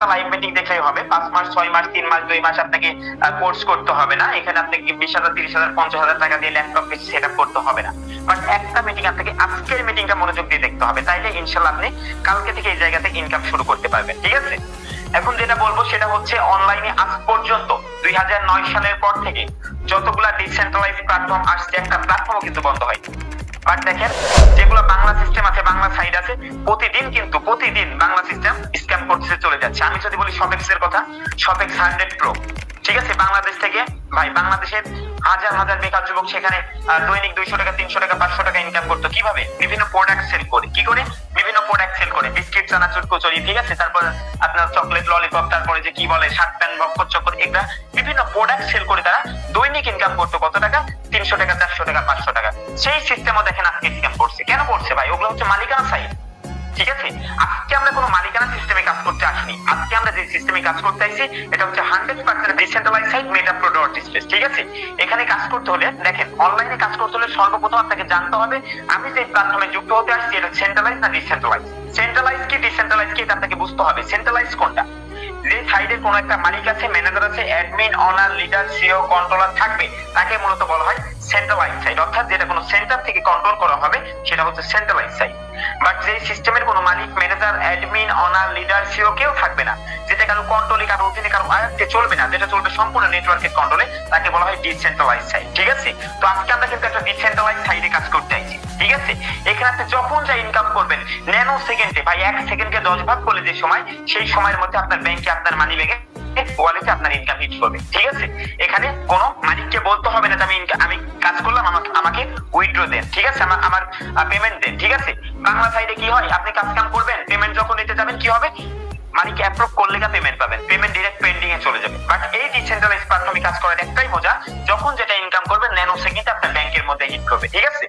Live meeting দেখলেই হবে। 5 মাস 6 মাস 3 মাস 2 মাস আপনাকে কোর্স করতে হবে না। এখানে আপনাকে 20,000 30,000 50,000 টাকা দিয়ে ল্যাপটপ পিসি সেটআপ করতে হবে না। বাট একটা মিটিং আপনাকে আজকের মিটিংটা মনোযোগ দিয়ে দেখতে হবে, তাইলে ইনশাআল্লাহ আপনি কালকে থেকে এই জায়গা থেকে ইনকাম শুরু করতে পারবেন। ঠিক আছে, এখন যেটা বলবো সেটা হচ্ছে অনলাইনে আজ পর্যন্ত 2009 সালের পর থেকে যতগুলা ডিসেন্ট্রালাইজড প্ল্যাটফর্ম আসছে একটা প্ল্যাটফর্মও কিন্তু বন্ধ হয়। বাট দেখেন যেগুলো বাংলা সিস্টেম আছে, বাংলা সাইড আছে, প্রতিদিন বাংলা সিস্টেম স্ক্যাম করতে চলে যাচ্ছে। আমি যদি বলি শপেক্স এর কথা, শপেক্স 100 প্রো, ঠিক আছে, বাংলাদেশ থেকে ভাই বাংলাদেশের হাজার হাজার বেকার যুবক সেখানে দৈনিক 200 টাকা 300 টাকা 500 টাকা ইনকাম করতো। কিভাবে? বিভিন্ন প্রোডাক্ট সেল করে। কি করে? বিভিন্ন প্রোডাক্ট সেল করে, বিস্কিট চানাচুর কচুরি, ঠিক আছে, তারপর আপনার চকলেট ললিপপ, তারপরে যে কি বলে শার্ট প্যান্ট বক্কর চক্কর, এগুলা বিভিন্ন প্রোডাক্ট সেল করে তারা দৈনিক ইনকাম করতো কত টাকা? 300 টাকা 400 টাকা 500 টাকা। সেই সিস্টেমও দেখেন আজকে স্ক্যাম করছে। কেন করছে ভাই? ওগুলো হচ্ছে মালিকানা সাইট। ঠিক আছে, আজকে আমরা কোনো মালিকানা সিস্টেমে কাজ করতে আসিনি। আজকে আমরা যে সিস্টেমে কাজ করতে আইছি এটা হচ্ছে 100% ডিসেন্ট্রালাইজড সাইট মেটা প্রো ডট স্পেস। ঠিক আছে, এখানে কাজ করতে হলে দেখেন, অনলাইনে কাজ করতে হলে সর্বপ্রথম আপনাকে জানতে হবে আমি যে প্ল্যাটফর্মে যুক্ত হতে আসছি এটা সেন্ট্রালাইজ না ডিসেন্ট্রালাইজ। সেন্ট্রালাইজ কি ডিসেন্ট্রালাইজ কি এটা আপনাকে বুঝতে হবে। সেন্ট্রালাইজ কোনটা? যে সাইডে কোনো একটা মালিক আছে, ম্যানেজার আছে, admin, owner, leader, CEO, controller থাকবে, তাকে মূলত বলা হয় সেন্ট্রালাইজ সাইট। অর্থাৎ যেটা কোনো সেন্টার থেকে কন্ট্রোল করা হবে সেটা হচ্ছে সেন্ট্রালাইজ সাইট। বাট যে সিস্টেমের কোনো মালিক, manager, admin, owner, leader, CEO কেউ থাকবে না, যেটা কারো কন্ট্রোলে, কারো অধীনে, কারো আয়ত্তে চলবে না, যেটা চলবে সম্পূর্ণ নেটওয়ার্কের কন্ট্রোলে, তাকে বলা হয় ডিসেন্ট্রালাইজ সাইট। ঠিক আছে, তো আজকে আমরা কিন্তু একটা ডিসেন্ট্রালাইজ সাইটে কাজ করতে চাইছি। ঠিক আছে, এখানে আপনি যখন যা ইনকাম করবেন ন্যানো সেকেন্ডে, ভাই 1 সেকেন্ডকে 10 ভাগ করলে যে সময়, সেই সময়ের মধ্যে আপনার ব্যাংকে, আপনার মানি ব্যাগে, ওয়ালেটে আপনার ইনকাম হিট করবে। ঠিক আছে, এখানে কোনো মালিককে বলতে হবে না যে আমি কাজ করলাম, আমাকে উইথড্র দেন। ঠিক আছে, আমার পেমেন্ট দেন। ঠিক আছে, বাংলা সাইডে কি হয়, আপনি কাজ কাম করবেন, পেমেন্ট যখন নিতে যাবেন কি হবে, মালিক অ্যাপ্রুভ করলে পেমেন্ট পাবেন, পেমেন্ট ডিরেক্ট পেন্ডিং এ চলে যাবে। বাট এই ডিসেন্ট্রালাইজ প্ল্যাটফর্মে কাজ করার একটাই মজা, যখন যেটা ইনকাম করবেন ন্যানো সেকেন্ডে আপনার ব্যাংকের মধ্যে হিট করবে। ঠিক আছে,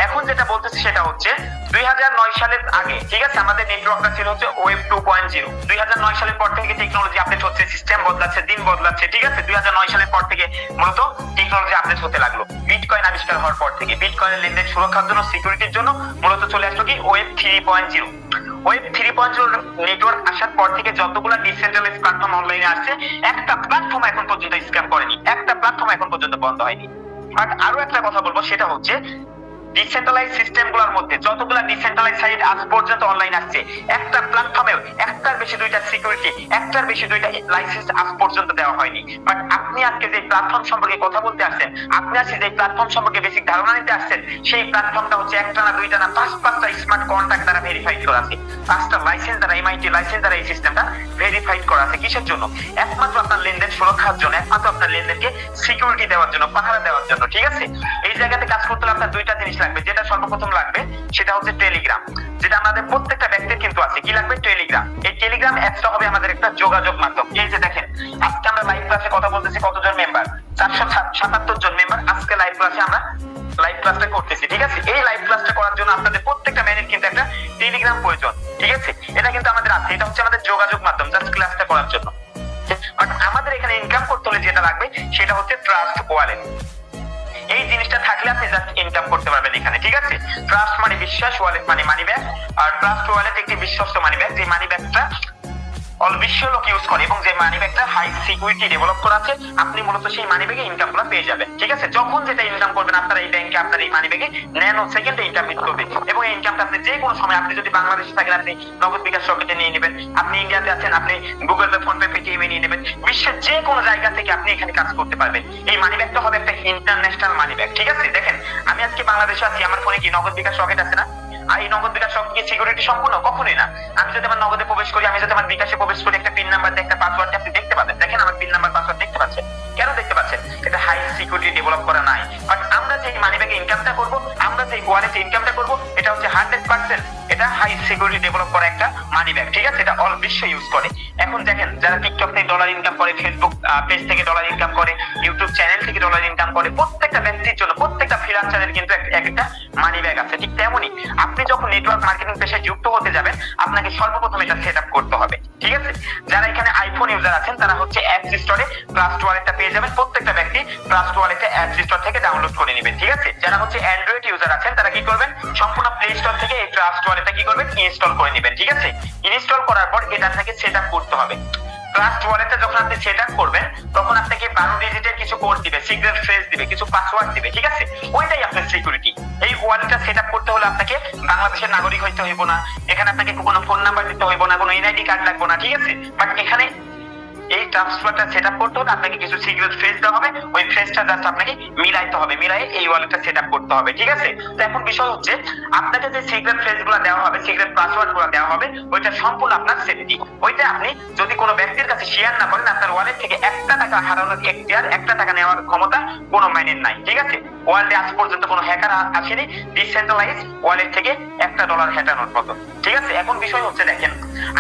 এখন যেটা বলতেছি সেটা হচ্ছে 2009 সালের আগে, ঠিক আছে, আমাদের নেটওয়ার্কটা ছিল হচ্ছে ওয়েব 2.0। 2009 সালের পর থেকে টেকনোলজি আপডেট হচ্ছে, সিস্টেম বদলাচ্ছে, দিন বদলাচ্ছে। ঠিক আছে, 2009 সালের পর থেকে মূলত টেকনোলজি আপডেট হতে লাগলো। বিটকয়েন আবিষ্কার হওয়ার পর থেকে বিটকয়েনের লেনদেন সুরক্ষার জন্য, সিকিউরিটির জন্য মূলত চলে আসলো কি ওয়েব 3.0। ওয়েব 3.0 নেটওয়ার্ক আসার পর থেকে যতগুলো ডিসেন্ট্রালাইজড প্ল্যাটফর্ম অনলাইনে আসছে, একটা প্ল্যাটফর্ম এখন পর্যন্ত স্ক্যাম করেনি, একটা প্ল্যাটফর্ম এখন পর্যন্ত বন্ধ হয়নি। বাট আরো একটা কথা বলবো, সেটা হচ্ছে ডিসেন্ট্রালাইজ সিস্টেমগুলোর মধ্যে যতগুলো ডিসেন্ট্রালাইজ সাইট আজ পর্যন্ত অনলাইন আসছে, একটা প্ল্যাটফর্মেও একটার বেশি দুইটা সিকিউরিটি, একটার বেশি দুইটা লাইসেন্স আজ পর্যন্ত দেওয়া হয়নি। বাট আপনি আজকে যে প্ল্যাটফর্ম সম্পর্কে কথা বলতে আসছেন, আপনি আজকে যে প্ল্যাটফর্ম সম্পর্কে বেসিক ধারণা নিতে আসছেন, সেই প্ল্যাটফর্মটা হচ্ছে একটা না দুইটা না 5-5টা স্মার্ট কন্ট্যাক্ট দ্বারা ভেরিফাইড করা আছে, 5টা লাইসেন্স দ্বারা, এমআইটি লাইসেন্স দ্বারা এই সিস্টেমটা ভেরিফাইড করা আছে। কিসের জন্য? একমাত্র আপনার লেনদেন সুরক্ষার জন্য, একমাত্র আপনার লেনদেনকে সিকিউরিটি দেওয়ার জন্য, পাহারা দেওয়ার জন্য। ঠিক আছে, এই জায়গাতে কাজ করতে হলে আপনার দুইটা জিনিস লাগবে। যেটা সর্বপ্রথম লাগবে সেটা হচ্ছে টেলিগ্রাম, যেটা আমাদের প্রত্যেকটা ব্যক্তির কিন্তু আছে। কি লাগবে? টেলিগ্রাম। এই টেলিগ্রাম অ্যাপসটা হবে আমাদের একটা যোগাযোগ মাধ্যম। এই যে দেখেন, আজকে আমরা লাইভ ক্লাসে কথা বলতেছি, কতজন মেম্বার? 477 জন মেম্বার। আজকে লাইভ ক্লাসে আমরা লাইভ ক্লাসটা করতেছি। ঠিক আছে, এই লাইভ ক্লাসটা করার জন্য আপনাদের প্রত্যেকটা ম্যানের কিন্তু একটা টেলিগ্রাম প্রয়োজন। ঠিক আছে, এটা কিন্তু আমাদের আছে, এটা হচ্ছে আমাদের যোগাযোগ মাধ্যম জাস্ট ক্লাসটা করার জন্য। বাট আমাদের এখানে ইনকাম করতে হলে যেটা লাগবে সেটা হচ্ছে ট্রাস্ট ওয়ালেট। এই জিনিসটা থাকলে আপনি জাস্ট ইনকাম করতে পারবেন এখানে। ঠিক আছে, ট্রাস্ট মানে বিশ্বাস, ওয়ালেট মানে মানি ব্যাগ। আর ট্রাস্ট ওয়ালেট একটি বিশ্বস্ত মানি ব্যাগ, যে মানি ব্যাগটা অল বিশ্ব লোক ইউজ করে এবং যে মানি ব্যাগটা হাই সিকিউরিটি ডেভেলপ করা আছে, আপনি মূলত সেই মানি ব্যাগে ইনকামগুলো পেয়ে যাবেন। ঠিক আছে, যখন যেটা ইনকাম করবেন আপনার এই ব্যাংকে, আপনার এই মানি ব্যাগে ন্যানো সেকেন্ডে ইনকাম হিট করবে। এবং এই ইনকামটা আপনি যে কোনো সময়, আপনি যদি বাংলাদেশে থাকেন আপনি নগদ বিকাশ রকেটে নিয়ে নেবেন, আপনি ইন্ডিয়াতে আছেন আপনি Google pay, phone pay, Paytm এ নিয়ে নেবেন। বিশ্বের যে কোনো জায়গা থেকে আপনি এখানে কাজ করতে পারবেন। এই মানি ব্যাগটা হবে একটা ইন্টারন্যাশনাল মানি ব্যাগ। ঠিক আছে, দেখেন আমি আজকে বাংলাদেশে আছি, আমার ফোনে কি নগদ বিকাশ রকেট আছে না? আর এই নগদ বিকাশ রকেট কি সিকিউরিটি সম্পূর্ণ? কখনোই না। আমি যদি আমার নগদে প্রবেশ করি, আমি যদি আমার বিকাশে প্রবেশ করি, একটা পিন নাম্বার দিয়ে একটা পাসওয়ার্ড আপনি দেখতে পাবেন। দেখেন আমার পিন নাম্বার পাসওয়ার্ড দেখতে পাচ্ছেন। কেন দেখতে পাচ্ছেন? এটা হাই সিকিউরিটি ডেভেলপ করা নাই। বাট আমরা যে মানি ব্যাগে ইনকামটা করব, আমরা যে ওয়ালেটে ইনকামটা করব, এটা হচ্ছে 100% এটা হাই সিকিউরিটি ডেভেলপ করা একটা মানি ব্যাগ। ঠিক আছে, এটা অল বিশ্ব ইউজ করে। এখন দেখেন, যারা টিকটক থেকে ডলার ইনকাম করে, ফেসবুক পেজ থেকে ডলার ইনকাম করে, ইউটিউব চ্যানেল থেকে ডলার ইনকাম করে, প্রত্যেকটা ব্যক্তির জন্য, প্রত্যেকটা ফ্রিল্যান্সারের কিন্তু একটা মানি ব্যাগ আছে। ঠিক তেমনি আপনি যখন নেটওয়ার্ক মার্কেটিং পেশায় যুক্ত হতে যাবেন, আপনাকে সর্বপ্রথম এটা সেট আপ করতে হবে। ঠিক আছে, যারা এখানে আইফোন ইউজার আছেন তারা হচ্ছে অ্যাপস স্টোরে ট্রাস্ট ওয়ালেটটা পেয়ে যাবেন, প্রত্যেকটা ব্যক্তি ট্রাস্ট ওয়ালেটে অ্যাপস স্টোর থেকে ডাউনলোড করে নেবেন, ঠিক আছে। যারা হচ্ছে অ্যান্ড্রয়েড ইউজার আছেন তারা কি করবেন, সম্পূর্ণ প্লে স্টোর থেকে এই ট্রাস্ট ওয়ালেটটা কি করবেন, ইনস্টল করে নেবেন, ঠিক আছে। ইনস্টল করার পর এটা আপনাকে সেট আপ করতে হবে। ট্রাস্ট ওয়ালেটে যখন আপনি সেট আপ করবেন তখন আপনাকে 12 ডিজিটের কিছু কোড দিবে, সিক্রেট ফ্রেজ দিবে, কিছু পাসওয়ার্ড দিবে, ঠিক আছে। ওইটাই আপনার সিকিউরিটি। এই ওয়ালেটটা সেট আপ করতে হলে আপনাকে বাংলাদেশের নাগরিক হইতে হইব না, এখানে আপনাকে কোনো ফোন নাম্বার দিতে হইব না, কোনো এনআইডি কার্ড লাগবে না, ঠিক আছে। বাট এখানে এই ট্রান্সফারটা সেট আপ করতে হলে আপনাকে কিছু সিক্রেট ফ্রেজ দেওয়া হবে, ওই ফ্রেজটা জাস্ট আপনাকে মিলাইতে হবে, মিলাই এই ওয়ালেটটা সেট আপ করতে হবে, ঠিক আছে। তো এখন বিষয় হচ্ছে আপনাকে যে সিক্রেট ফ্রেজগুলো দেওয়া হবে, সিক্রেট পাসওয়ার্ডগুলো দেওয়া হবে, ওইটা সম্পূর্ণ আপনার সেফটি। ওইটা আপনি যদি কোনো ব্যক্তির কাছে শেয়ার না করেন, আপনার ওয়ালেট থেকে 1 টাকা হারানোর এখতিয়ার, 1 টাকা নেওয়ার ক্ষমতা কোনো মাইনের নাই, ঠিক আছে। ওয়ালেটে আজ পর্যন্ত কোনো হ্যাকার আসেনি ডিসেন্ট্রালাইজ ওয়ালেট থেকে $1 হারানোর মতো, ঠিক আছে। এখন বিষয় হচ্ছে দেখেন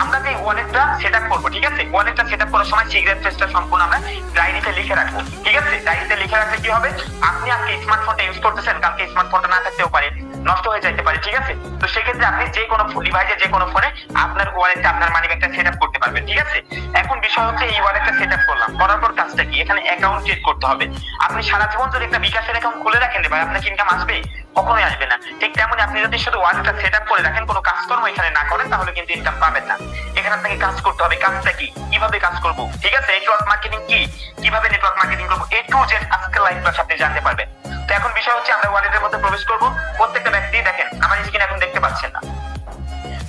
আমরা যে ওয়ালেটটা সেট আপ করবো, ঠিক আছে, ওয়ালেটটা সেট আপ করার সময় সিক্রেট ফ্রেজটা সম্পূর্ণ আমরা ডায়েরিতে লিখে রাখবো, ঠিক আছে। ডায়েরিতে লিখে রাখলে কি হবে, আপনি আজকে স্মার্টফোনটা ইউজ করতেছেন, কালকে স্মার্টফোনটা না থাকতেও পারে, নষ্ট হয়ে যাইতে পারে, ঠিক আছে। তো সেক্ষেত্রে আপনি যে কোনো ডিভাইসে যে কোনো ফোনে আপনার ওয়ালেটটা আপনার মানি ব্যাগটা সেট আপ করতে পারবেন, ঠিক আছে। এখন বিষয় হচ্ছে এই ওয়ালেটটা সেট আপ করলাম, করার পর কাজটা কি, এখানে অ্যাকাউন্ট ক্রিয়েট করতে হবে। আপনি সারা জীবন যদি একটা বিকাশের অ্যাকাউন্ট খুলে রাখেন ভাই, আপনার ইনকাম আসবে? কখনোই আসবে না। ঠিক তেমনি আপনি যদি শুধু ওয়ালেটটা সেট আপ করে রাখেন, কোনো কাজকর্ম এখানে না করেন, তাহলে কিন্তু ইনকাম পাবেন না। এখানে আপনাকে কাজ করতে হবে। কাজটা কি, কিভাবে কাজ করব, ঠিক আছে, নেটওয়ার্ক মার্কেটিং কি, কিভাবে নেটওয়ার্ক মার্কেটিং করব, A to Z আজকে লাইভ ক্লাস আপনি জানতে পারবেন। তো এখন বিষয় হচ্ছে আমরা ওয়ালেটের মধ্যে প্রবেশ করব। প্রত্যেকটা ব্যক্তি দেখেন আমার স্ক্রিন এখন দেখতে পাচ্ছেন না,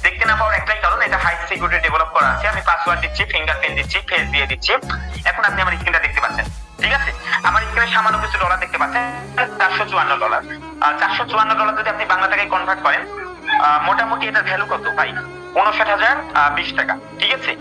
দেখতে না পাওয়ার একটাই কারণ, এটা হাই সিকিউরিটি ডেভেলপ করা আছে। আমি পাসওয়ার্ড দিচ্ছি, ফিঙ্গারপ্রিন্ট দিচ্ছি, ফেস দিয়ে দিচ্ছি। এখন আপনি আমার স্ক্রিনটা দেখতে পাচ্ছেন, ঠিক আছে। আমার স্ক্রিনে সামান্য কিছু ডলার দেখতে পাচ্ছেন, $454। $454 যদি আপনি বাংলা টাকায় কনভার্ট করেন, মোটামুটি এটার ভ্যালু কত ভাই, 59,020 টাকা, ঠিক আছে।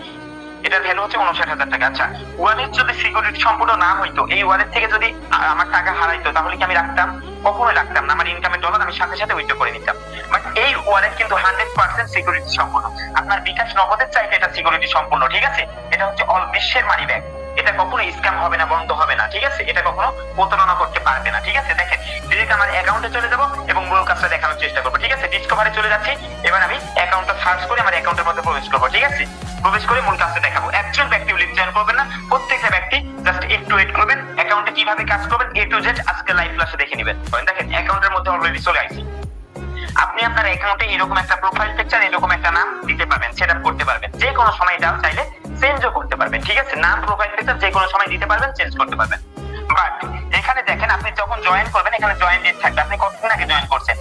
এটার ভ্যালু হচ্ছে 59,000 টাকা। আচ্ছা, ওয়ালেট যদি সিকিউরিটি সম্পূর্ণ না হইতো, এই ওয়ালেট থেকে যদি আমার টাকা হারাইতো, তাহলে কি আমি রাখতাম? কখনোই রাখতাম না। আমার ইনকামের ডলার আমি সাথে সাথে উইথড্র করে নিতাম। বাট এই ওয়ালেট কিন্তু 100% সিকিউরিটি সম্পূর্ণ। আপনার বিকাশ নগদের চাইতে এটা সিকিউরিটি সম্পূর্ণ, ঠিক আছে। এটা হচ্ছে অল বিশ্বের মানি ব্যাগ, এটা কখনো স্ক্যাম হবে না, বন্ধ হবে না, ঠিক আছে। এটা কখনো প্রতারণা করতে পারবে না, ঠিক আছে। দেখেন ডিরেক্ট আমার অ্যাকাউন্টে চলে যাব এবং মূল কাজটা দেখানোর চেষ্টা করবো, ঠিক আছে। ডিসকভারে চলে যাচ্ছি, এবার আমি অ্যাকাউন্টটা সার্চ করে আমার অ্যাকাউন্টের মধ্যে প্রবেশ করবো, ঠিক আছে। প্রবেশ করে মূল কাজটা দেখাবো। একজন ব্যক্তি লিংক জয়েন করবেন না, প্রত্যেকটা ব্যক্তি জাস্ট একটু ওয়েট করবেন। অ্যাকাউন্টে কিভাবে কাজ করবেন A to Z আজকে লাইভ ক্লাসে দেখে নেবেন। দেখেন অ্যাকাউন্টের মধ্যে অলরেডি চলে আসছি। আপনি আপনার অ্যাকাউন্টে এরকম একটা প্রোফাইল পিকচার, এরকম একটা নাম দিতে পারবেন, সেট আপ করতে পারবেন। যে কোনো সময় এটা চাইলে চেঞ্জও করতে পারবেন, ঠিক আছে। নাম প্রোফাইল পিকচার যে কোনো সময় দিতে পারবেন, চেঞ্জ করতে পারবেন। বাট এখানে দেখেন আপনি যখন জয়েন করবেন, এখানে জয়েন ডেট থাকবে। আপনি কতদিন আগে জয়েন করছেন?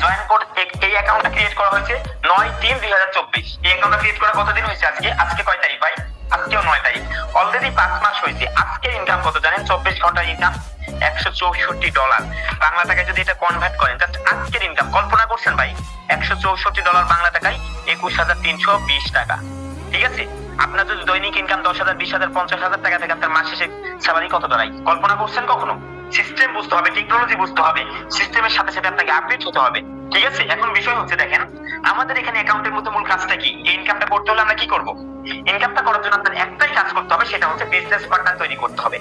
জয়েন কোড এই অ্যাকাউন্টটা ক্রিয়েট করা হয়েছে 9/3/2024। এই অ্যাকাউন্টটা ক্রিয়েট করা কতদিন হয়েছে আজকে? আজকে কয় তারিখ ভাই? আজকেও 9 তারিখ। অলরেডি 5 মাস হয়েছে। আজকে ইনকাম কত জানেন? 24 ঘন্টার ইনকাম $164। বাংলা টাকায় যদি এটা কনভার্ট করেন, জাস্ট আজকের ইনকাম কল্পনা করছেন ভাই, $164 বাংলা টাকায় 21,320 টাকা, ঠিক আছে। আপনার যদি দৈনিক ইনকাম 10,000, 20,000, 50,000 টাকা থেকে আপনার মাস শেষে স্যালারি কত দাঁড়ায়? কল্পনা করছেন কখনো? সিস্টেম বুঝতে হবে, টেকনোলজি বুঝতে হবে, সিস্টেমের সাথে সাথে আপনাকে আপডেট হতে হবে, ঠিক আছে। এখন বিষয় হচ্ছে দেখেন আমাদের এখানে অ্যাকাউন্টের মধ্যে মূল কাজটা কি, এই ইনকামটা করতে হলে আমরা কি করব? ইনকামটা করার জন্য আপনার একটাই কাজ করতে হবে, সেটা হচ্ছে বিজনেস পার্টনার তৈরি করতে হবে।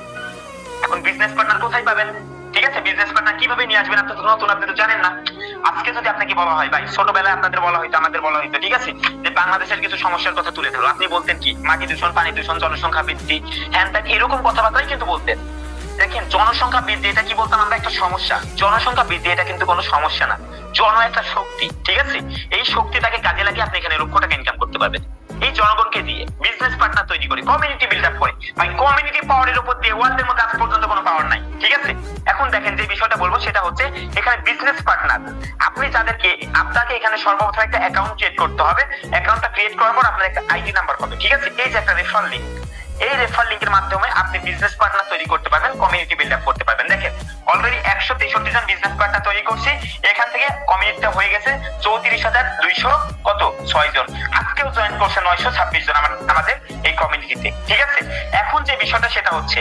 এখন বিজনেস পার্টনার কোথায় পাবেন, ঠিক আছে। বিজনেস পার্টনার কিভাবে নিয়ে আসবেন? আপনি তো নতুন, আপনি তো জানেন না। আজকে যদি আপনাকে বলা হয় ভাই, ছোটবেলায় আপনাদের বলা হইতো, আমাদের বলা হইতো, ঠিক আছে, যে বাংলাদেশের কিছু সমস্যার কথা তুলে ধরো, আপনি বলতেন কি, মাটি দূষণ, পানি দূষণ, জনসংখ্যা বৃদ্ধি, হ্যান ত্যান, এরকম কথাবার্তাই কিন্তু বলতেন। দেখেন জনসংখ্যা বৃদ্ধি এটা কি বলতাম আমরা? একটা সমস্যা। জনসংখ্যা বৃদ্ধি এটা কিন্তু কোনো সমস্যা না, জন একটা শক্তি, ঠিক আছে। এই শক্তিটাকে কাজে লাগিয়ে আপনি এখানে লক্ষ টাকা ইনকাম করতে পারবেন। এই জনগণকে দিয়ে বিজনেস পার্টনার তৈরি করে, কমিউনিটি বিল্ড আপ করে। ভাই কমিউনিটি পাওয়ারের উপর দিয়ে ওয়ার্ল্ডের মধ্যে আজ পর্যন্ত কোনো পাওয়ার নাই, ঠিক আছে। এখন দেখেন যে বিষয়টা বলবো সেটা হচ্ছে এখানে বিজনেস পার্টনার। আপনি যাদেরকে, আপনাকে এখানে সর্বপ্রথম একটা অ্যাকাউন্ট ক্রিয়েট করতে হবে। অ্যাকাউন্টটা ক্রিয়েট করার পর আপনার একটা আইডি নাম্বার হবে, ঠিক আছে। এই যে একটা রেফার লিংক, এই রেফার লিংকের মাধ্যমে আপনি বিজনেস পার্টনার তৈরি করতে পারবেন, কমিউনিটি বিল্ড আপ করতে পারবেন। দেখেন অলরেডি 163 জন বিজনেস পার্টনার তৈরি করছি। এখান থেকে কমিউনিটিটা হয়ে গেছে 34,206 জন। আজকেও জয়েন করছে 926 জন আমাদের এই কমিউনিটিতে, ঠিক আছে। এখন যে বিষয়টা সেটা হচ্ছে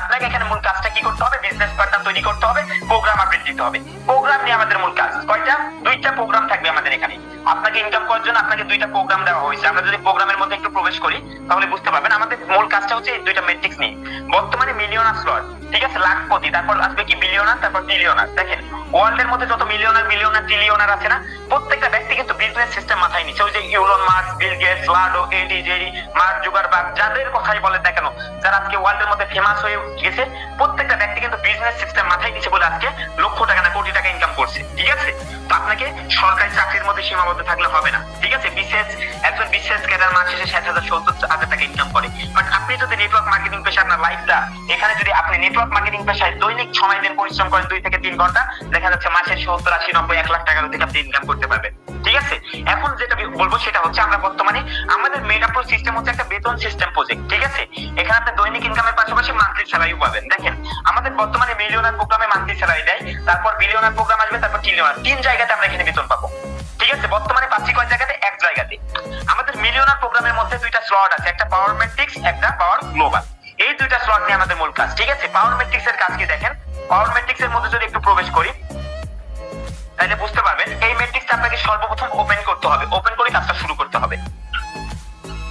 আপনাকে এখানে মূল কাজটা কি করতে হবে? বিজনেস পার্টনার তৈরি করতে হবে, প্রোগ্রাম আপডেট দিতে হবে। প্রোগ্রাম নিয়ে আমাদের মূল কাজ কয়টা? 2টা প্রোগ্রাম থাকবে আমাদের এখানে। আপনাকে ইনকাম করার জন্য আপনাকে দুইটা প্রোগ্রাম দেওয়া হয়েছে। আমরা যদি প্রোগ্রামের মধ্যে একটু প্রবেশ করি তাহলে বুঝতে পারবেন। আমাদের মূল কাজটা হচ্ছে এই দুইটা ম্যাট্রিক্স নিয়ে। বর্তমানে মিলিয়নার স্লট, ঠিক আছে, লাখপতি, তারপর আসবে কি বিলিয়নার, তারপর ট্রিলিয়নার। দেখেন ওয়ার্ল্ডের মধ্যে যত মিলিয়নার ট্রিলিয়নার আছে না, প্রত্যেকটা ব্যক্তি কিন্তু বিজনেস সিস্টেম মাথায় নিচ্ছে। ওই যে ইলন মাস্ক, বিল গেটস, লার্ডো, এডি জেরি, মার্ক জুকারবার্গ, যাদের কথাই বলেন না কেন, যারা আজকে ওয়ার্ল্ডের মধ্যে ফেমাস হয়ে গেছে, প্রত্যেকটা ব্যক্তি কিন্তু বিজনেস সিস্টেম মাথায় নিচ্ছে বলে আজকে লক্ষ টাকা না কোটি টাকা ইনকাম করছে। ঠিক আছে, তো আপনাকে সরকারি চাকরির মধ্যে সীমাবদ্ধ থাকলে হবে না। ঠিক আছে, একজন বিশেষ ক্যাডার মাস শেষে 60,000-70,000 টাকা ইনকাম করে। বাট আপনি যদি নেটওয়ার্ক মার্কেটিং পেশা, আপনার লাইফটা এখানে যদি আপনি নেটওয়ার্ক মার্কেটিং পেশায় দৈনিক সময় দিন, পরিশ্রম করেন 2 থেকে 3 ঘন্টা, দেখা যাচ্ছে মাসে 70, 80, 90, 1 লাখ টাকার থেকে আপনি ইনকাম করতে পারবেন। ঠিক আছে, এখন যেটা বলবো সেটা হচ্ছে আমরা বর্তমানে আমাদের মেটাপ্রো সিস্টেম হচ্ছে একটা বেতন সিস্টেম প্রজেক্ট। ঠিক আছে, এখানে আপনি দৈনিক ইনকামের পাশাপাশি মান্থলি স্যালারিও পাবেন। দেখেন আমাদের বর্তমানে মিলিয়নার প্রোগ্রামে মান্থলি স্যালারি দেয়, তারপর বিলিয়নার প্রোগ্রাম আসবে, তারপর ট্রিলিয়নার। 3 জায়গাতে আমরা এখানে বেতন পাবো। ঠিক আছে, বর্তমানে পাচ্ছি কয় জায়গাতে? 1 জায়গাতে। আমাদের মিলিয়নার প্রোগ্রামের মধ্যে 2টা স্লট আছে, একটা পাওয়ার ম্যাট্রিক্স, একটা পাওয়ার গ্লোবাল। এই 2টা স্লট নিয়ে আমাদের মূল কাজ। ঠিক আছে, পাওয়ার ম্যাট্রিক্স এর কাজ কি দেখেন। পাওয়ার ম্যাট্রিক্স এর মধ্যে যদি একটু প্রবেশ করি তাহলে বুঝতে পারবেন। এই ম্যাট্রিক্সটা আপনাকে সর্বপ্রথম ওপেন করতে হবে, ওপেন করে কাজটা শুরু করতে হবে।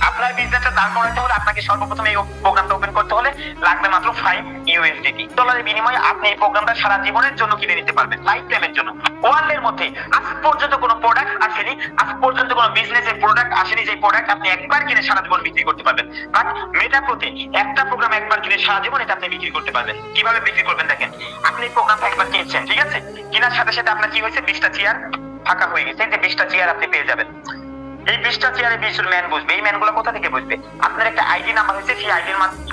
আপনার বিজনেসটা দাঁড় করাতে হলে আপনাকে সর্বপ্রথম এই প্রোগ্রামটা ওপেন করতে হলে লাগবে মাত্র $5 ডলারের বিনিময়ে আপনি এই প্রোগ্রামটা সারা জীবনের জন্য কিনে নিতে পারবেন, লাইফ টাইমের জন্য। ওয়ার্ল্ডের মধ্যে আজ পর্যন্ত কোনো প্রোডাক্ট আসেনি, আজ পর্যন্ত কোনো বিজনেসের প্রোডাক্ট আসেনি যে প্রোডাক্ট আপনি একবার কিনে সারা জীবন বিক্রি করতে পারবেন। বাট মেটাপ্রোতে একটা প্রোগ্রাম একবার কিনে সারা জীবন এটা আপনি বিক্রি করতে পারবেন। কিভাবে বিক্রি করবেন দেখেন। আপনি এই প্রোগ্রামটা একবার কিনছেন, ঠিক আছে, কেনার সাথে সাথে আপনার কি হয়েছে, 20টা চেয়ার ফাঁকা হয়ে গেছে। এই যে 20টা চেয়ার আপনি পেয়ে যাবেন। এই 20টা চেয়ারে 20 জন ম্যান বসবে। এই ম্যানগুলো কোথা থেকে বসবে? আপনার একটা আইডি নাম্বার হয়েছে, সেই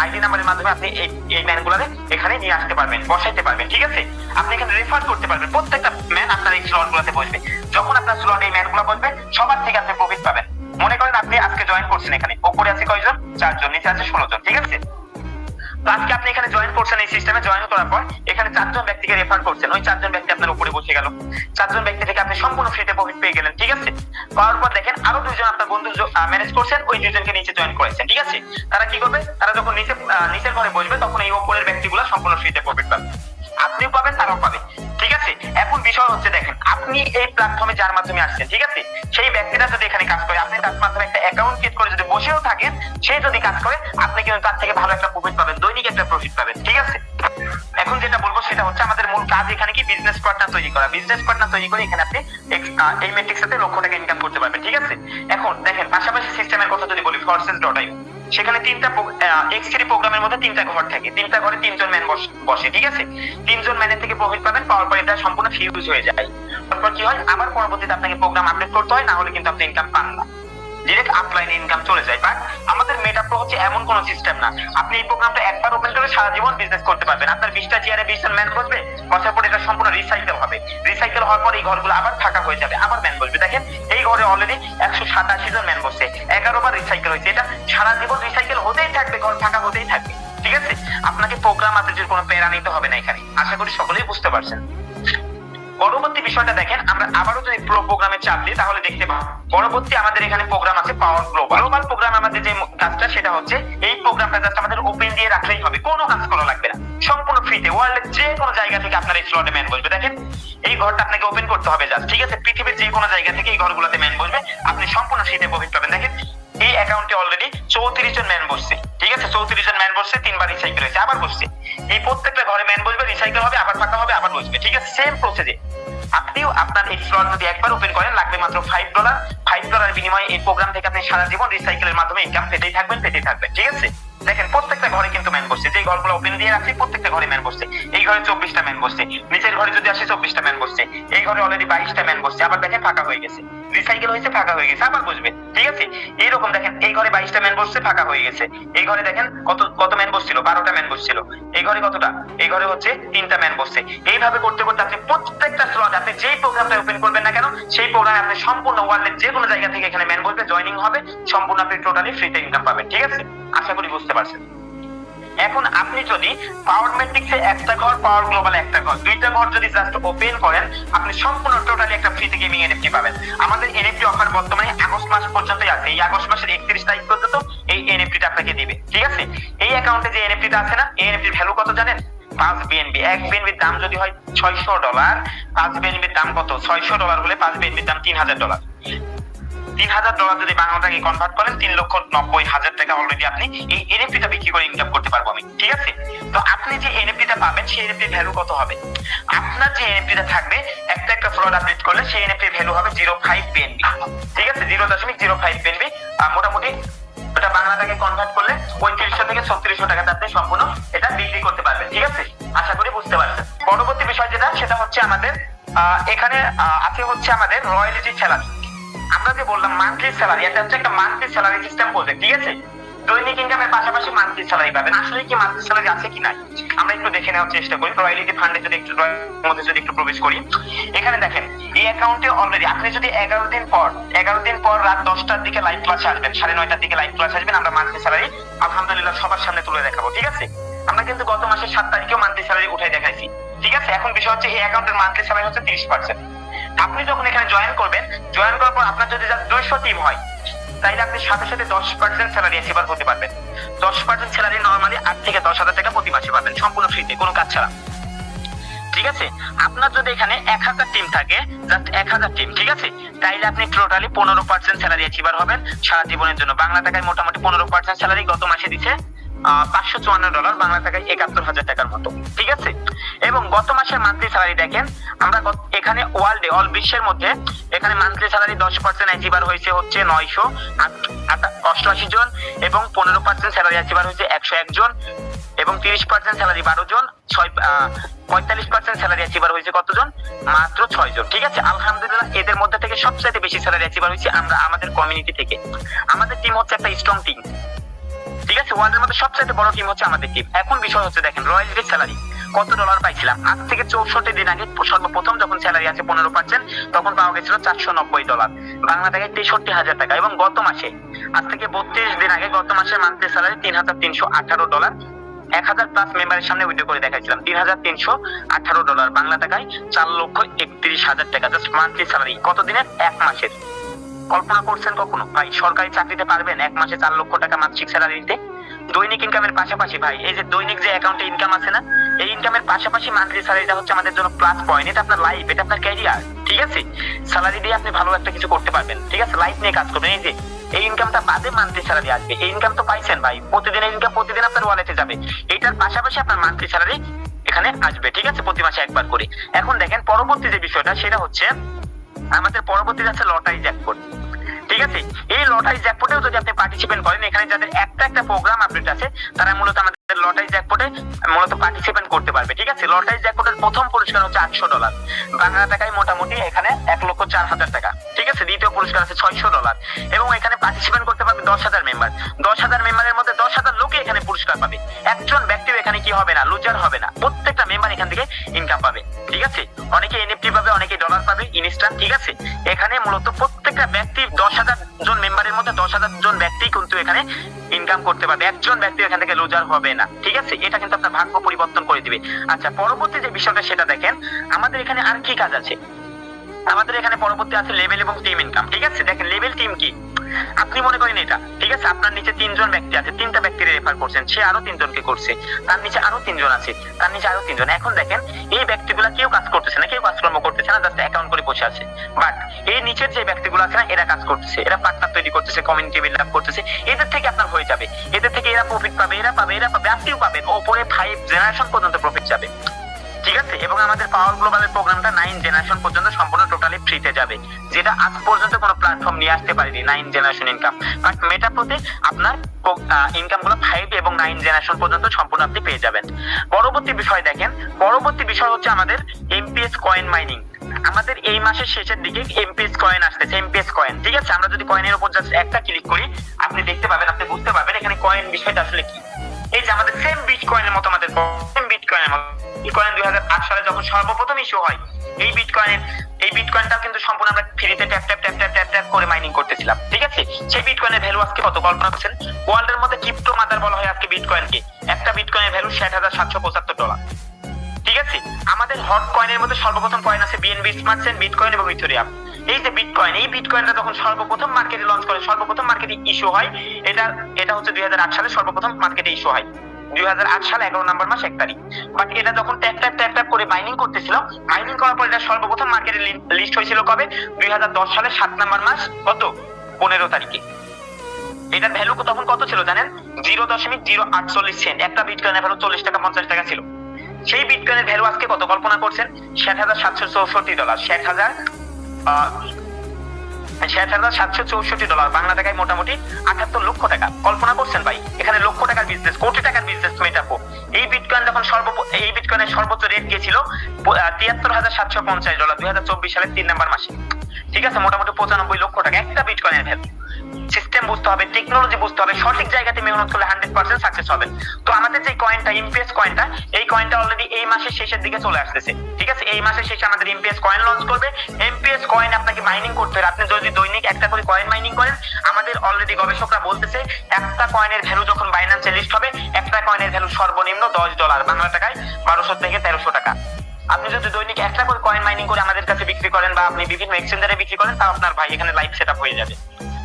আইডি নাম্বারের মাধ্যমে আপনি এই ম্যানগুলোরে এখানে নিয়ে আসতে পারবেন, বসাইতে পারবেন। ঠিক আছে, আপনি এখানে রেফার করতে পারবেন। প্রত্যেকটা ম্যান আপনার এই স্লটগুলোতে বসবে। যখন আপনার স্লটে এই ম্যানগুলো বসবে, সবার থেকে আপনি প্রফিট পাবেন। মনে করেন আপনি আজকে জয়েন করছেন, এখানে উপরে আছে কয়জন? 4 জন, নিচে আছে 16 জন। ঠিক আছে, তো আজকে আপনি এখানে জয়েন করছেন, এই সিস্টেমে জয়েন করার পর এখানে 4 জন ব্যক্তিকে রেফার করছেন। ওই 4 জন ব্যক্তি আপনার উপরে বসে গেল। 4 জন ব্যক্তি থেকে আপনি সম্পূর্ণ ফ্রিতে প্রফিট পেয়ে গেলেন। ঠিক আছে, পাওয়ার পর দেখেন আরো 2 জন আপনার বন্ধু ম্যানেজ করছেন, ওই 2 জনকে নিচে জয়েন করেছেন। ঠিক আছে, তারা কি করবে? তারা যখন নিচের ঘরে বসবে তখন এই উপরের ব্যক্তিগুলো সম্পূর্ণ ফ্রিতে প্রফিট পাবে, আপনিও পাবেন, তারাও পাবে। ঠিক আছে, এখন বিষয় হচ্ছে দেখেন, আপনি এই প্ল্যাটফর্মে যার মাধ্যমে আসছেন, ঠিক আছে, সেই ব্যক্তিটা যদি এখানে কাজ করে, আপনি তার মাধ্যমে একটা অ্যাকাউন্ট ক্রিয়েট করে যদি বসেও থাকেন, সে যদি কাজ করে, আপনি কিন্তু তার থেকে ভালো একটা প্রফিট পাবেন, দৈনিক একটা প্রফিট পাবেন। ঠিক আছে, এখন যেটা বলবো সেটা হচ্ছে আমাদের মূল কাজ এখানে কি, বিজনেস পার্টনার তৈরি করা। বিজনেস পার্টনার তৈরি করে এখানে আপনি এই ম্যাট্রিক্স সাথে লক্ষ টাকা ইনকাম করতে পারবেন। ঠিক আছে, এখন দেখেন পাশাপাশি সিস্টেমের কথা যদি বলি, ফরসেস.io, সেখানে 3টা এক্সট্রি প্রোগ্রামের মধ্যে 3টা ঘর থাকে। 3টা ঘরে 3 জন ম্যান বসে। ঠিক আছে, 3 জন ম্যানের থেকে প্রফিট পাবেন। পাওয়ার পর এটা সম্পূর্ণ ফিউজ হয়ে যায়। তারপর কি হয়, আবার পরবর্তীতে আপনাকে প্রোগ্রাম আপডেট করতে হয়, না হলে কিন্তু আপনি ইনকাম পান না, ডিরেক্ট আপলাইনে ইনকাম চলে যায়। বাট আমাদের মেটাপ্রো হচ্ছে এমন কোন সিস্টেম না, আপনি এই প্রোগ্রামটা একবার ওপেন করে সারা জীবন বিজনেস করতে পারবেন। আপনার 20টা চেয়ারে 20 জন ম্যান বসবে, বসার পর এটা সম্পূর্ণ রিসাইকেল হবে। রিসাইকেল হওয়ার পর এই ঘরগুলো আবার ফাঁকা হয়ে যাবে, আবার ম্যান বসবে। দেখেন এই ঘরে অলরেডি 187 জন ম্যান বসছে, 11 বার রিসাইকেল হয়েছে। এটা সারা জীবন রিসাইকেল হতেই থাকবে, ঘর ফাঁকা হতেই থাকবে। ঠিক আছে, আপনাকে প্রোগ্রাম আপডেটের কোনো প্যারা নিতে হবে না এখানে। আশা করি সকলেই বুঝতে পারছেন। পরবর্তী বিষয়টা দেখেন, আমরা আবারও যদি প্রোগ্রামে চাপ দিই তাহলে দেখতে পাবো পরবর্তী আমাদের এখানে প্রোগ্রাম আছে পাওয়ার গ্লোবাল। গ্লোবাল প্রোগ্রাম আমাদের যে কাজটা সেটা হচ্ছে, এই প্রোগ্রামটা জাস্ট আমাদের ওপেন দিয়ে রাখলেই হবে, কোনো কাজ করা লাগবে না, সম্পূর্ণ ফ্রিতে। ওয়ার্ল্ডের যে কোনো জায়গা থেকে আপনার এই স্লটে ম্যান বসবে। দেখেন এই ঘরটা আপনাকে ওপেন করতে হবে জাস্ট। ঠিক আছে, পৃথিবীর যে কোনো জায়গা থেকে এই ঘরগুলোতে ম্যান বসবে, আপনি সম্পূর্ণ ফ্রিতে প্রফিট পাবেন। দেখেন এই অ্যাকাউন্টে অলরেডি 34 জন ম্যান বসছে। ঠিক আছে, 34 জন ম্যান বসছে, 3 বার রিসাইকেল হয়েছে, আবার বসছে। এই প্রত্যেকটা ঘরে ম্যান বসবে, রিসাইকেল হবে, আবার ফাঁকা হবে, আবার বসবে। ঠিক আছে, সেম প্রসেসে আপনিও আপনার এই স্লট যদি একবার ওপেন করেন, লাগবে মাত্র $5 বিনিময়ে এই প্রোগ্রাম থেকে আপনি সারা জীবন রিসাইকেলের মাধ্যমে ইনকাম পেতেই থাকবেন। ঠিক আছে, দেখেন প্রত্যেকটা ঘরে কিন্তু ম্যান বসছে। যে ঘরগুলো ওপেন দিয়ে রাখছি প্রত্যেকটা ঘরে ম্যান বসছে। এই ঘরে 24টা ম্যান বসছে, নিচের ঘরে যদি আসে 24টা ম্যান বসছে, এই ঘরে অলরেডি 22টা ম্যান বসছে, আবার দেখেন ফাঁকা হয়ে গেছে, রিসাইকেল হয়েছে, ফাঁকা হয়ে গেছে, আবার বসবে। ঠিক আছে, এইরকম দেখেন এই ঘরে 22টা ম্যান বসছে, ফাঁকা হয়ে গেছে। এই ঘরে দেখেন কত ম্যান বসছিল, 12টা ম্যান বসছিল। এই ঘরে কতটা, এই ঘরে হচ্ছে 3টা ম্যান বসছে। এইভাবে করতে করতে আপনি প্রত্যেকটা স্লট, আপনি যেই প্রোগ্রামটা ওপেন করবেন না কেন, সেই প্রোগ্রামে আপনি সম্পূর্ণ ওয়ার্ল্ডের যে কোনো জায়গা থেকে এখানে ম্যান বসবে, জয়েনিং হবে, সম্পূর্ণ আপনি টোটালি ফ্রিতে ইনকাম পাবেন। ঠিক আছে, আশা করি বুঝতে পারছেন। এখন আপনি যদি পাওয়ার ম্যাট্রিক্সে একটা ঘর, পাওয়ার গ্লোবালে একটা ঘর, 2টা ঘর যদি জাস্ট ওপেন করেন, আপনি সম্পূর্ণ টোটালি একটা ফ্রিতে গেমিং এনএফটি পাবেন। আমাদের এনএফটি অফার বর্তমানে আগস্ট মাস পর্যন্তই আছে। এই আগস্ট মাসের 31 তারিখ পর্যন্ত এই এনএফটিটা আপনাকে দিবে। ঠিক আছে, এই অ্যাকাউন্টে যে এনএফটিটা আছে না, এই এনএফটির ভ্যালু কত জানেন? 5 বিএনবি। 1 বিএনবির দাম যদি হয় $600, 5 বিএনবির দাম কত? $600 হলে 5 বিএনবির দাম $3000। $3,000 যদি বাংলা টাকায় কনভার্ট করেন 3,90,000 টাকা অলরেডি আপনি এই এনএফটিটা বিক্রি করে ইনকাম করতে পারবো আমি, ঠিক আছে। তো আপনি যে এনএফটিটা পাবেন সেই এনএফটির ভ্যালু কত হবে? আপনার যে এনএফটিটা থাকবে একটা ফ্লোর আপডেট করলে সেই এনএফটির ভ্যালু হবে 0.5 BNB, ঠিক আছে, 0.05 BNB। মোটামুটি এটা বাংলা টাকায় কনভার্ট করলে 3500 থেকে 3600 টাকাতে আপনি সম্পূর্ণ এটা বিক্রি করতে পারবেন, ঠিক আছে। আশা করি বুঝতে পারছেন। পরবর্তী বিষয় যেটা সেটা হচ্ছে আমাদের এখানে আছে হচ্ছে আমাদের রয়্যালিটি স্যালারি। আমরা যে বললাম মান্থলি স্যালারি, এটা হচ্ছে একটা মান্থলি স্যালারি সিস্টেম প্রজেক্ট, ঠিক আছে। দৈনিক ইনকামের পাশাপাশি মান্থলি স্যালারি পাবেন। আসলে কি মান্থলি স্যালারি আছে কি নাই আমরা একটু দেখে নেওয়ার চেষ্টা করি। রয়্যালিটি ফান্ডে যদি একটু প্রবেশ করি, এখানে দেখেন এই অ্যাকাউন্টে অলরেডি আপনি যদি 11 দিন পর রাত 10টার দিকে লাইভ ক্লাসে আসবেন, 9:30টার দিকে লাইভ ক্লাসে আসবেন, আমরা মান্থলি স্যালারি আলহামদুলিল্লাহ সবার সামনে তুলে দেখাবো, ঠিক আছে। আমরা কিন্তু গত মাসের 7 তারিখেও মান্থলি স্যালারি উঠাই দেখাইছি, ঠিক আছে। এখন বিষয় হচ্ছে এই অ্যাকাউন্টের মান্থলি স্যালারি হচ্ছে 30%। আপনি যখন এখানে জয়েন করবেন, জয়েন করার পর আপনার যদি 200 টিম হয় তাইলে আপনি সাথে 10% স্যালারি অ্যাচিভ করতে পারবেন। 10% স্যালারি নরমালি 8 থেকে 10,000 টাকা প্রতি মাসে পাবেন, সম্পূর্ণ ফ্রিতে, কোনো কাজ ছাড়া, ঠিক আছে। আপনার যদি এখানে 1000 টিম থাকে, জাস্ট 1000 টিম, ঠিক আছে, তাইলে আপনি টোটালি 15% স্যালারি অ্যাচিভার হবেন সারা জীবনের জন্য। বাংলা টাকায় মোটামুটি 15% স্যালারি গত মাসে দিচ্ছে $554, বাংলা টাকায় 71,000 টাকার মতো, ঠিক আছে। এবং গত মাসের মান্থলি স্যালারি দেখেন, আমরা এখানে অল বিশ্বের মধ্যে এখানে মান্থলি স্যালারি 10% অ্যাচিভার হয়েছে হচ্ছে 988 জন, এবং 15% স্যালারি অ্যাচিভার হয়েছে 101 জন, এবং 30% স্যালারি 12 জন, 45% স্যালারি অ্যাচিভার হয়েছে কতজন? মাত্র 6 জন, ঠিক আছে। আলহামদুলিল্লাহ এদের মধ্যে থেকে সবচেয়ে বেশি স্যালারি অ্যাচিভার হয়েছে আমরা আমাদের কমিউনিটি থেকে। আমাদের টিম হচ্ছে একটা স্ট্রং টিম, ঠিক আছে। ওয়ার্ল্ডের মধ্যে সবচেয়ে বড় টিম হচ্ছে আমাদের টিম। এখন বিষয় হচ্ছে দেখেন রয়্যালিটি স্যালারি কত ডলার পাইছিলাম। আজ থেকে 64 দিন আগে সর্বপ্রথম যখন স্যালারি আছে 15%, তখন পাওয়া গেছিল $490, বাংলা টাকায় 63,000 টাকা। এবং গত মাসে আজ থেকে 32 দিন আগে গত মাসের মান্থলি স্যালারি $3,318, 1000+ মেম্বারের সামনে ভিডিও করে দেখাইছিলাম। $3,318, বাংলা টাকায় 4,31,000 টাকা, জাস্ট মান্থলি স্যালারি। কত দিনের? 1 মাসের। কল্পনা করছেন কখনো ভাই সরকারি চাকরিতে পারবেন 1 মাসে 4 লক্ষ টাকা মাসিক স্যালারি নিতে? দৈনিক ইনকামের পাশাপাশি ভাই এই যে দৈনিক যে অ্যাকাউন্টে ইনকাম আছে না, এই ইনকামের পাশাপাশি মান্থলি স্যালারিটা হচ্ছে আমাদের জন্য প্লাস পয়েন্ট। এটা আপনার লাইফ, এটা আপনার ক্যারিয়ার, ঠিক আছে। স্যালারি দিয়ে আপনি ভালো একটা কিছু করতে পারবেন, ঠিক আছে, লাইফ নিয়ে কাজ করবেন। এই যে এই ইনকামটা বাদে মান্থলি স্যালারি আসবে, এই ইনকাম তো পাইছেন ভাই, প্রতিদিনের ইনকাম প্রতিদিন আপনার ওয়ালেটে যাবে। এইটার পাশাপাশি আপনার মান্থলি স্যালারি এখানে আসবে, ঠিক আছে, প্রতি মাসে একবার করে। এখন দেখেন পরবর্তী যে বিষয়টা সেটা হচ্ছে আমাদের পরবর্তী আছে লটারি জ্যাকপট, ঠিক আছে। এই লটারি জ্যাকপটেও যদি আপনি পার্টিসিপেট করেন, এখানে যাদের একটা প্রোগ্রাম আপডেট আছে তারা মূলত আমাদের লটারি জ্যাকপটে মূলত পার্টিসিপেট করতে পারবে, ঠিক আছে। লটারি জ্যাকপটের প্রথম পুরস্কার হচ্ছে $800, বাংলা টাকায় মোটামুটি এখানে 1,04,000 টাকা, ঠিক আছে। দ্বিতীয় পুরস্কার আছে $600, এবং এখানে পার্টিসিপেট করতে পারবে 10,000 মেম্বার। 10,000 মেম্বারের মধ্যে 10,000 লোকে এখানে পুরস্কার পাবে। একজন ব্যক্তিও এখানে কি হবে না, লুজার হবে না, প্রত্যেকটা মেম্বার এখান থেকে ইনকাম পাবে, ঠিক আছে। অনেকে এনএফটি পাবে, অনেকে ডলার পাবে ইনস্ট্যান্ট, ঠিক আছে। এখানে মূলত প্রত্যেকটা ব্যক্তি 10,000 জন মেম্বারের মধ্যে 10,000 জন ব্যক্তি কিন্তু এখানে ইনকাম করতে পারবে, একজন ব্যক্তি এখান থেকে লুজার হবে না, ঠিক আছে। এটা কিন্তু আপনার ভাগ্য পরিবর্তন করে দিবে। আচ্ছা, পরবর্তী যে বিষয়টা সেটা দেখেন, আমাদের এখানে আর কি কাজ আছে। আমাদের এখানে পরবর্তী আছে লেভেল এবং টিম ইনকাম, ঠিক আছে। দেখেন লেভেল টিম কি, আপনি মনে করেন এটা, ঠিক আছে, আপনার নিচে 3 জন ব্যক্তি আছে, 3টা ব্যক্তিকে রেফার করছেন, সে আরো 3 জনকে করছে, তার নিচে আরো 3 জন আছে, তার নিচে আরো 3 জন। এখন দেখেন এই ব্যক্তিগুলা কেউ কাজ করতেছে না, কেউ কাজকর্ম করতেছে না, জাস্ট অ্যাকাউন্ট করে বসে আছে। বাট এই নিচের যে ব্যক্তিগুলো আছে না, এরা কাজ করতেছে, এরা পার্টনার তৈরি করতেছে, কমিউনিটি বিল্ড আপ করতেছে। এদের থেকে আপনার হয়ে যাবে, এদের থেকে এরা প্রফিট পাবে, এরা পাবে, আপনিও পাবেন, ওপরে 5 জেনারেশন পর্যন্ত প্রফিট যাবে, ঠিক আছে। এবং আমাদের পাওয়ার গ্লোবালের প্রোগ্রামটা 9 জেনারেশন পর্যন্ত সম্পূর্ণ টোটালি ফ্রিতে যাবে, যেটা আজ পর্যন্ত কোনো প্ল্যাটফর্ম নিয়ে আসতে পারেনি 9 জেনারেশন ইনকাম। বাট মেটাপ্রোতে আপনার ইনকাম গুলো 5 এবং 9 জেনারেশন পর্যন্ত সম্পূর্ণ আপনি পেয়ে যাবেন। পরবর্তী বিষয় দেখেন, পরবর্তী বিষয় হচ্ছে আমাদের এমপিএস কয়েন মাইনিং। আমাদের এই মাসের শেষের দিকে এমপিএস কয়েন আসতেছে, এমপিএস কয়েন, ঠিক আছে। আমরা যদি কয়েনের উপর জাস্ট একটা ক্লিক করি, আপনি দেখতে পাবেন, আপনি বুঝতে পারবেন এখানে কয়েন বিষয়টা আসলে কি। এই যে আমাদের সেম বিটকয়েনের মতো, আমাদের সেম বিটকয়েনের মতো বিটকয়েন 2008 সালে যখন সর্বপ্রথম ইস্যু হয়, এই বিটকয়েনটাও কিন্তু সম্পূর্ণ আমরা ফ্রিতে ট্যাপ করে মাইনিং করতেছিলাম, ঠিক আছে। সেই বিটকয়েনের ভ্যালু আজকে কত কল্পনা করছেন? ওয়ার্ল্ডের মধ্যে ক্রিপ্টো মাদার বলা হয় আজকে বিটকয়েনকে। একটা বিটকয়েনের ভ্যালু $60,775, ঠিক আছে। আমাদের হট কয়েনের মধ্যে সর্বপ্রথম কয়েন আছে বিএনবি স্মার্ট চেইন, বিটকয়েন এবং ইথেরিয়াম। এই যে বিটকয়েন, এই বিটকয়েনটা যখন সর্বপ্রথম মার্কেটে লঞ্চ করে, সর্বপ্রথম মার্কেটে ইস্যু হয়, এটা হচ্ছে 2008 সালে সর্বপ্রথম মার্কেটে ইস্যু হয়, 2008 সাল 11 নম্বর মাস 1 তারিখ। বাট এটা যখন ট্যাপ করে মাইনিং করতেছিল, মাইনিং করার পর এটা সর্বপ্রথম মার্কেটে লিস্ট হয়েছিল কবে? 2010 সালে 7 নম্বর মাস কত 15 তারিখে। এটার ভ্যালু তখন কত ছিল জানেন? 0.048 সেন্ট। একটা বিটকয়েনের ভ্যালু 40 টাকা 50 টাকা ছিল। সেই বিটকয়েনের ভ্যালু আজকে কত কল্পনা করছেন? $60,764। $60,764 বাংলা টাকায় মোটামুটি 78 লক্ষ টাকা। কল্পনা করছেন ভাই, এখানে লক্ষ টাকার বিজনেস, কোটি টাকার বিজনেস মেটাবো। এই বিটকয়েন যখন এই বিটকয়েনের সর্বোচ্চ রেট গিয়েছিল $73,750 2024 সালের 3 নাম্বার মাসে। ঠিক আছে, মোটামুটি 95 লক্ষ টাকা একটা বিটকয়েনের ভ্যালু। সিস্টেম বুঝতে হবে, টেকনোলজি বুঝতে হবে, সঠিক জায়গাতে মেহনত করলে 100% সাকসেস হবে। তো আমাদের যে কয়েনটা এমপিএস কয়েনটা, এই কয়েনটা অলরেডি এই মাসের শেষের দিকে চলে আসতেছে। ঠিক আছে, এই মাসের শেষে আমাদের এমপিএস কয়েন লঞ্চ করবে। এমপিএস কয়েন আপনাকে মাইনিং করতে হবে। আপনি যদি দৈনিক একটা করে কয়েন মাইনিং করেন, আমাদের অলরেডি গবেষকরা বলতেছে একটা কয়েনের ভ্যালু যখন বাইন্যান্সে লিস্ট হবে, একটা কয়েনের ভ্যালু সর্বনিম্ন $10, বাংলা টাকায় 1200 থেকে 1300 টাকা। আপনি যদি দৈনিক একটা করে কয়েন মাইনিং করে আমাদের কাছে বিক্রি করেন বা আপনি বিভিন্ন এক্সচেঞ্জারে বিক্রি করেন, তাও আপনার ভাই এখানে লাইভ সেটআপ হয়ে যাবে।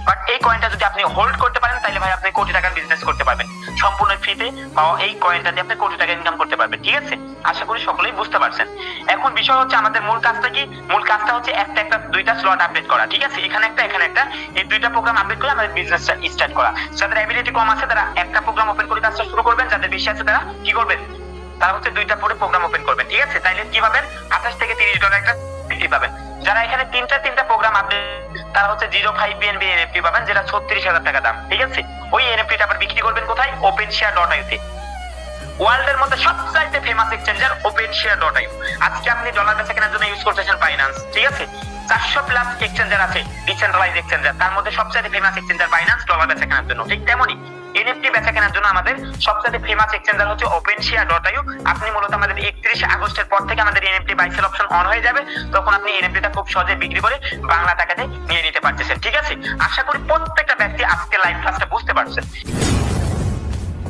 বাট এই কয়েনটা যদি আপনি হোল্ড করতে পারেন, তাহলে ভাই আপনি কোটি টাকার বিজনেস করতে পারবেন। সম্পূর্ণ ফ্রিতে পাওয়া এই কয়েনটা দিয়ে আপনি কোটি টাকা ইনকাম করতে পারবেন। ঠিক আছে, আশা করি সকলেই বুঝতে পারছেন। এখন বিষয় হচ্ছে আমাদের মূল কাজটা কি? মূল কাজটা হচ্ছে একটা দুইটা স্লট আপডেট করা। ঠিক আছে, এখানে একটা এই দুইটা প্রোগ্রাম আপডেট করে আমাদের বিজনেসটা স্টার্ট করা। যাদের অ্যাবিলিটি কম আছে তারা একটা প্রোগ্রাম ওপেন করে কাজটা শুরু করবেন। যাদের বেশি আছে তারা কি করবেন? তারা হচ্ছে দুইটা পরে প্রোগ্রাম ওপেন করবেন। ঠিক আছে, তাইলে কি পাবেন? $28 থেকে $30 একটা এনএফটি পাবেন। যারা এখানে তিনটা প্রোগ্রাম আপডেট, তারা হচ্ছে 05 BNB এনএফটি পাবেন, যেটা 36,000 টাকা দাম। ঠিক আছে, ওই এনএফটিটা আবার বিক্রি করবেন কোথায়? OpenShare.io তে। ওয়ার্ল্ডের মধ্যে সবচাইতে ফেমাস এক্সচেঞ্জার OpenShare.io। আজকে আপনি ডলার বেচা কেনার জন্য ইউজ করতেছেন বাইন্যান্স। ঠিক আছে, 400 প্লাস এক্সচেঞ্জার আছে, ডিসেন্ট্রালাইজড এক্সচেঞ্জার। তার মধ্যে সবচাইতে ফেমাস এক্সচেঞ্জার বাইন্যান্স ডলার বেচা কেনার জন্য। ঠিক তেমনি এনএফটি বেচা কেনার জন্য আমাদের সবচেয়ে ফেমাস এক্সচেঞ্জার হচ্ছে OpenShare.io। আপনি মূলত আমাদের 31 আগস্টের পর থেকে আমাদের NFT buy sell option on হয়ে যাবে। তখন আপনি এনএফটিটা খুব সহজে বিক্রি করে বাংলা টাকাতে নিয়ে নিতে পারতেছেন। ঠিক আছে, আশা করি প্রত্যেকটা ব্যক্তি আজকে লাইভ ক্লাসটা বুঝতে পারছেন।